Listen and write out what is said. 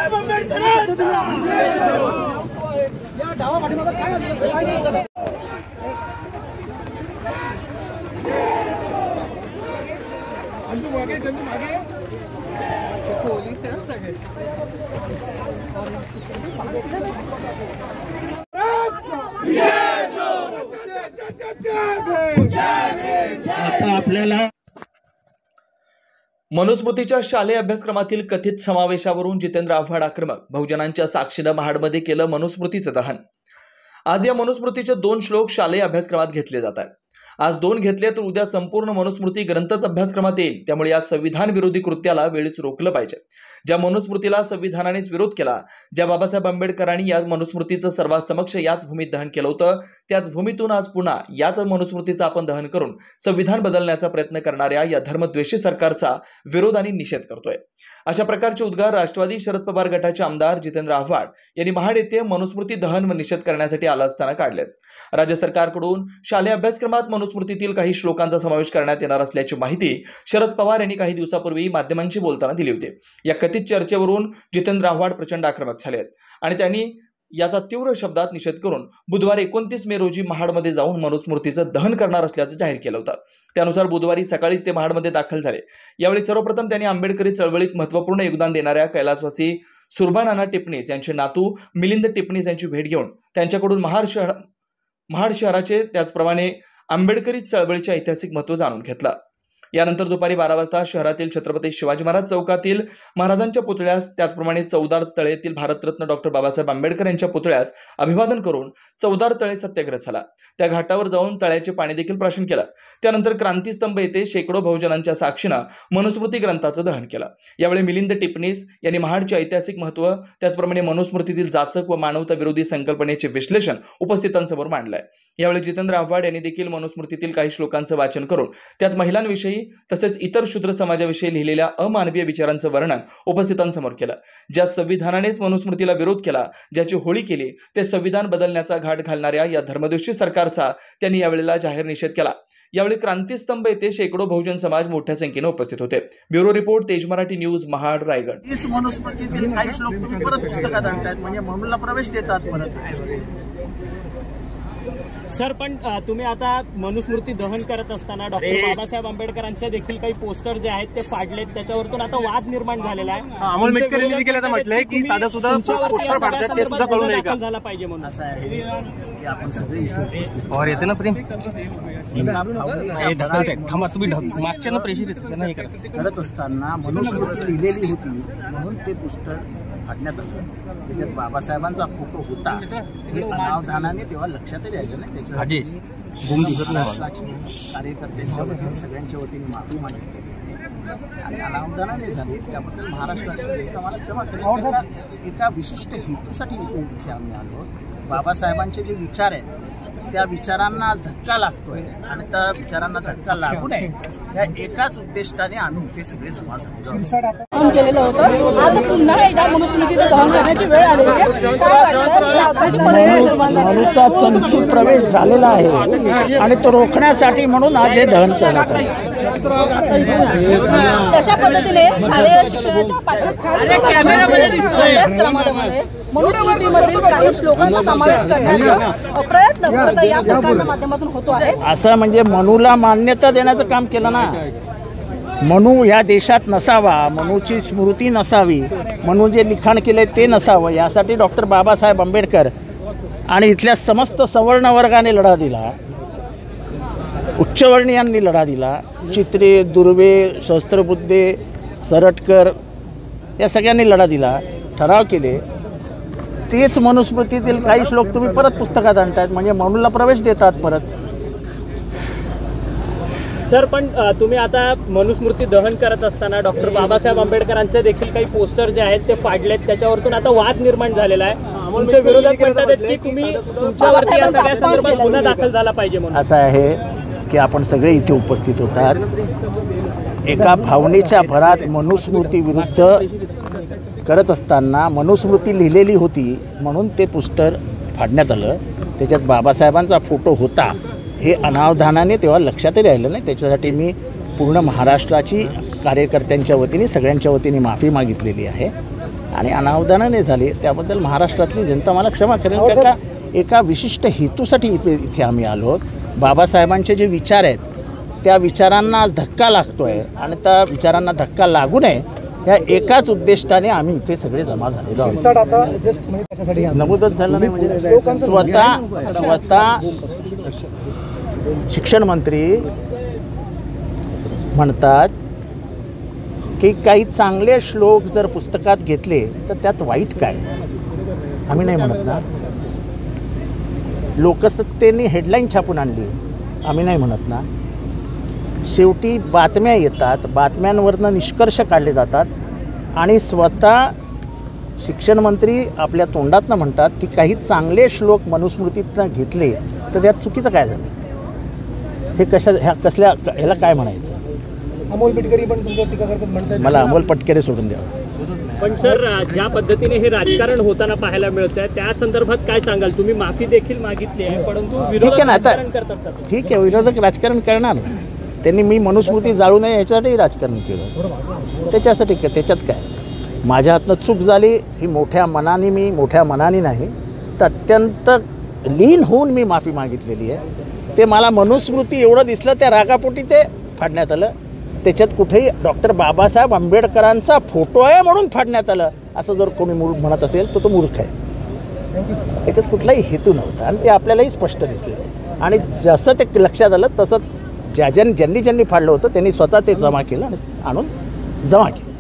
बाबासाहेब आंबेडकरांचा आता आपल्याला मनुस्मृतीच्या शालेय अभ्यासक्रमातील कथित समावेशावरून जितेंद्र आव्हाड आक्रमक. बहुजनांच्या साक्षीनं महाडमध्ये केलं मनुस्मृतीचं दहन. आज या मनुस्मृतीचे 2 श्लोक शालेय अभ्यासक्रमात घेतले जात आहेत. आज 2 घेतले तर उद्या संपूर्ण मनुस्मृती ग्रंथच अभ्यासक्रमात येईल. त्यामुळे या संविधान विरोधी कृत्याला वेळीच रोखलं पाहिजे. ज्या मनुस्मृतीला संविधानानेच विरोध केला, ज्या बाबासाहेब आंबेडकरांनी या मनुस्मृतीचं सर्वांसमक्ष याच भूमीत दहन केलं होतं, त्याच भूमीतून आज पुन्हा याच मनुस्मृतीचं आपण दहन करून संविधान बदलण्याचा प्रयत्न करणाऱ्या या धर्मद्वेषी सरकारचा विरोध आणि निषेध करतोय. अशा प्रकारचे उद्गार राष्ट्रवादी शरद पवार गटाचे आमदार जितेंद्र आव्हाड यांनी महाड येथे मनुस्मृती दहन व निषेध करण्यासाठी आला असताना काढले. राज्य सरकारकडून शालेय अभ्यासक्रमात मनुस्मृतीतील काही श्लोकांचा समावेश करण्यात येणार असल्याची माहिती शरद पवार यांनी काही दिवसापूर्वी माध्यमांशी बोलताना दिली होती. या कथित चर्चेवरून जितेंद्र आव्हाड प्रचंड आक्रमक झाले आहेत आणि त्यांनी याचा तीव्र शब्दात निषेध करून बुधवारी 29 मे रोजी महाडमध्ये जाऊन मनुस्मृतीचं दहन करणार असल्याचं जाहीर केलं होतं. त्यानुसार बुधवारी सकाळीच ते महाडमध्ये दाखल झाले. यावेळी सर्वप्रथम त्यांनी आंबेडकरी चळवळीत महत्त्वपूर्ण योगदान देणाऱ्या कैलासवासी सुरभानाना टिपणीस यांचे नातू मिलिंद टिपणीस यांची भेट घेऊन त्यांच्याकडून महाड शहराचे त्याचप्रमाणे आंबेडकरी चळवळीचे ऐतिहासिक महत्त्व जाणून घेतलं. यानंतर दुपारी 12 वाजता शहरातील छत्रपती शिवाजी महाराज चौकातील महाराजांच्या पुतळ्यास, त्याचप्रमाणे चौदार तळेतील भारतरत्न डॉक्टर बाबासाहेब आंबेडकर यांच्या पुतळ्यास अभिवादन करून चौदार तळे सत्याग्रह झाला. त्या घाटावर जाऊन तळ्याचे पाणी देखील प्राशन केलं. त्यानंतर क्रांतीस्तंभ येथे शेकडो बहुजनांच्या साक्षीनं मनुस्मृती ग्रंथाचं दहन केलं. यावेळी मिलिंद टिपणीस यांनी महाडचे ऐतिहासिक महत्त्व, त्याचप्रमाणे मनुस्मृतीतील जाचक व मानवता विरोधी संकल्पनेचे विश्लेषण उपस्थितांसमोर मांडलंय. यावेळी जितेंद्र आव्हाड यांनी देखील मनुस्मृतीतील काही श्लोकांचं वाचन करून त्यात महिलांविषयी तसेच इतर शूद्र समाजाविषयी लिहिलेल्या अमानवीय विचारांचं वर्णन उपस्थितांसमोर केलं. ज्या संविधानानेच मनुस्मृतीला विरोध केला, ज्याची होळी केली, ते संविधान बदलण्याचा घाट घालणाऱ्या या धर्मद्वेषी सरकारचा त्यांनी यावेळेला जाहीर निषेध केला. यावेळी क्रांतीस्तंभ येथे शेकडो बहुजन समाज मोठ्या संख्येने उपस्थित होते. ब्युरो रिपोर्ट, तेज मराठी न्यूज, महाड, रायगड. हीच मनुस्मृतीतील काही श्लोक तुम्ही परत पुस्तकात आणतायत, म्हणजे मनुला प्रवेश देतात परत. सर, पण तुम्ही आता मनुस्मृती दहन करत असताना डॉक्टर बाबासाहेब आंबेडकरांचे देखील काही पोस्टर जे आहेत ते फाडलेत, त्याच्यावरतून आता वाद निर्माण झालेला आहे. अमोल मेटकरांनी देखील आता म्हटलंय की साधा सुद्धा पोस्टर फाडतात ते सुद्धा कळू नये का झाला पाहिजे म्हणून. असं आहे की आपण सगळे पवार येते ना प्रेम थांबा, तुम्ही मागच्या प्रेशर येतं नाही करत असताना मनुस्मृती लिहिलेली होती म्हणून ते पोस्टर फाडण्यात आलं. त्याच्यात बाबासाहेबांचा फोटो होता हे अनावधानाने तेव्हा लक्षातच यायचं नाही. महाराष्ट्राची कार्यकर्त्यांच्या वतीने सगळ्यांच्या वतीने माफी मागितली आणि अनावधानाने झाली. त्याबद्दल महाराष्ट्रात आम्हाला क्षमा करेल. एका विशिष्ट हेतूसाठी इथे आम्ही आलो. बाबासाहेबांचे जे विचार आहेत त्या विचारांना आज धक्का लागतोय आणि त्या विचारांना धक्का लागू नये या एकाच उद्देशाने आम्ही इथे सगळे जमा झालो केलेलं होतं. आता पुन्हा एकदा मनुस्मृतीचं दहन करण्याची वेळ आलेली आहे. मनुचा चंचू प्रवेश झालेला आहे आणि तो रोखण्यासाठी म्हणून आज हे दहन करण्यात आले. तशा पद्धतीने शालेय शिक्षणाच्या अभ्यासक्रमामध्ये मनुस्मृतीमधील काही श्लोकांचा समावेश करण्याचा प्रयत्न या सरकारच्या माध्यमातून होतो आहे. असं म्हणजे मनूला मान्यता देण्याचं काम केलं ना. मनू या देशात नसावा, मनूची स्मृती नसावी, मनू जे लिखाण केले ते नसावं, यासाठी डॉक्टर बाबासाहेब आंबेडकर आणि इथल्या समस्त सवर्ण वर्गाने लढा दिला. उच्चवर्णीयांनी लढा दिला. चित्रे, दुर्वे, सहस्त्रबुद्धे, सरटकर या सगळ्यांनी लढा दिला, ठराव केले. तेच मनुस्मृतीतील काही श्लोक तुम्ही परत पुस्तकात आणतायत, म्हणजे मनूला प्रवेश देतात परत. सर, पण तुम्ही आता मनुस्मृती दहन करत असताना डॉक्टर बाबासाहेब आंबेडकरांचे देखील काही पोस्टर जे आहेत ते फाडलेत, त्याच्यावरतून आता वाद निर्माण झालेला आहे. तुमच्या विरोधात म्हणतात की तुम्ही तुमच्यावरती या सगळ्या संदर्भात गुन्हा दाखल झाला पाहिजे म्हणून. असं आहे की आपण सगळे इथे उपस्थित होतात. एका भावनेच्या भरात मनुस्मृती विरुद्ध करत असताना मनुस्मृती लिहिलेली होती म्हणून ते पोस्टर फाडण्यात आलं. त्याच्यात बाबासाहेबांचा फोटो होता हे अनावधानाने तेव्हा लक्षातही राहिलं नाही. त्याच्यासाठी मी पूर्ण महाराष्ट्राची कार्यकर्त्यांच्या वतीने सगळ्यांच्या वतीने माफी मागितलेली आहे. आणि अनावधानाने झाले त्याबद्दल महाराष्ट्रातली जनता मला क्षमा करेल. का एका विशिष्ट हेतूसाठी इथे आम्ही आलो आहोत. बाबासाहेबांचे जे विचार आहेत त्या विचारांना आज धक्का लागतो आहे आणि त्या विचारांना धक्का लागू नये या एकाच उद्दिष्टाने आम्ही इथे सगळे जमा झालेलो आहोत. नमूदच झालं नाही म्हणजे स्वतः शिक्षण मंत्री म्हणतात की काही चांगले श्लोक जर पुस्तकात घेतले तर त्यात वाईट काय. आम्ही नाही म्हणत ना. लोकसत्तेने हेडलाईन छापून आणली आम्ही नाही म्हणत ना. शेवटी बातम्या येतात, बातम्यांवरनं निष्कर्ष काढले जातात आणि स्वतः शिक्षण मंत्री आपल्या तोंडातनं म्हणतात की काही चांगले श्लोक मनुस्मृतीतनं घेतले तर त्यात चुकीचं काय झालं. हे ह्याला काय म्हणायचं. अमोल पटकरी पण तुमच्यावर टीका करतात म्हणतात. मला अमोल पटकरे सोडून द्यावं. पण सर, ज्या पद्धतीने हे राजकारण होताना पाहायला मिळत आहे त्या संदर्भात काय सांगाल. तुम्ही माफी देखील मागितली आहे परंतु विरोधक राजकारण करतात. ठीक आहे, विरोधक राजकारण करणार. त्यांनी मी मनुस्मृती जाळू नये याच्यासाठी राजकारण केलं. त्याच्यासाठी त्याच्यात काय. माझ्या हातनं चूक झाली ही मोठ्या मनाने नाही तर अत्यंत लीन होऊन मी माफी मागितलेली आहे. ते मला मनुस्मृती एवढं दिसलं त्या रागापोटी ते फाडण्यात आलं. त्याच्यात कुठेही डॉक्टर बाबासाहेब आंबेडकरांचा फोटो आहे म्हणून फाडण्यात आलं असं जर कोणी म्हणत असेल तर तो मूर्ख आहे. याच्यात कुठलाही हेतू नव्हता आणि ते आपल्यालाही स्पष्ट दिसले. आणि जसं ते लक्षात आलं तसं ज्यांनी फाडलं होतं त्यांनी स्वतः ते जमा केलं आणि आणून जमा केलं.